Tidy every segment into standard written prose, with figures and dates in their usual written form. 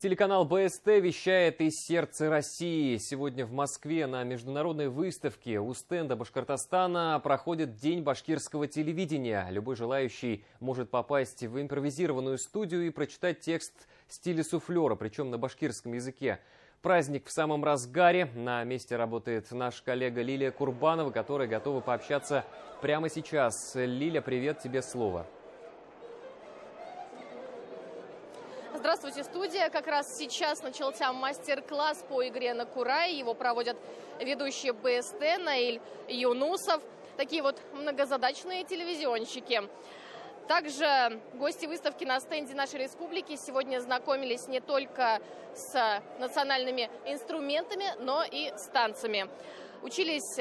Телеканал БСТ вещает из сердца России. Сегодня в Москве на международной выставке у стенда Башкортостана проходит День башкирского телевидения. Любой желающий может попасть в импровизированную студию и прочитать текст в стиле суфлера, причем на башкирском языке. Праздник в самом разгаре. На месте работает наш коллега Лилия Курбанова, которая готова пообщаться прямо сейчас. Лиля, привет, тебе слово. Здравствуйте, студия. Как раз сейчас начался мастер-класс по игре на курай. Его проводят ведущие БСТ Наиль Юнусов. Такие вот многозадачные телевизионщики. Также гости выставки на стенде нашей республики сегодня знакомились не только с национальными инструментами, но и с танцами. Учились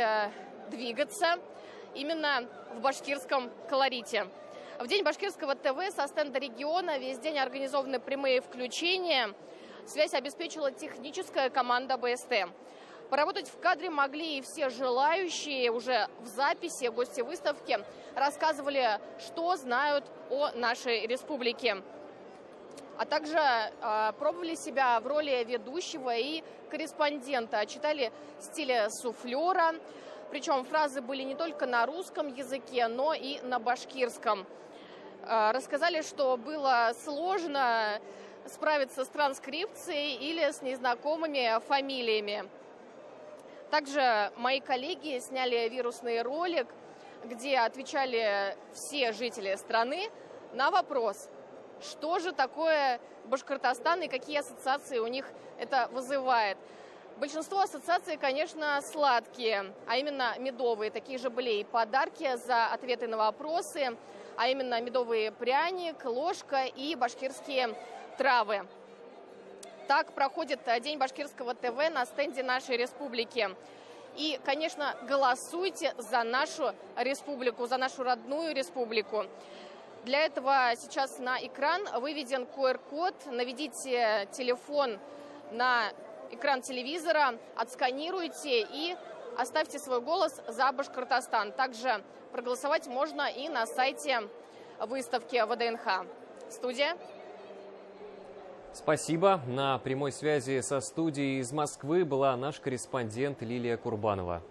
двигаться именно в башкирском колорите. В день башкирского ТВ со стенда региона весь день организованы прямые включения. Связь обеспечила техническая команда БСТ. Поработать в кадре могли и все желающие. Уже в записи гости выставки рассказывали, что знают о нашей республике. А также пробовали себя в роли ведущего и корреспондента. Читали в стиле суфлера. Причем фразы были не только на русском языке, но и на башкирском. Рассказали, что было сложно справиться с транскрипцией или с незнакомыми фамилиями. Также мои коллеги сняли вирусный ролик, где отвечали все жители страны на вопрос, что же такое Башкортостан и какие ассоциации у них это вызывает. Большинство ассоциаций, конечно, сладкие, а именно медовые. Такие же были и подарки за ответы на вопросы, а именно медовый пряник, ложка и башкирские травы. Так проходит День башкирского ТВ на стенде нашей республики. И, конечно, голосуйте за нашу республику, за нашу родную республику. Для этого сейчас на экран выведен QR-код. Наведите телефон на экран телевизора, отсканируйте и оставьте свой голос за Башкортостан. Также проголосовать можно и на сайте выставки ВДНХ. Студия. Спасибо. На прямой связи со студией из Москвы была наш корреспондент Лилия Курбанова.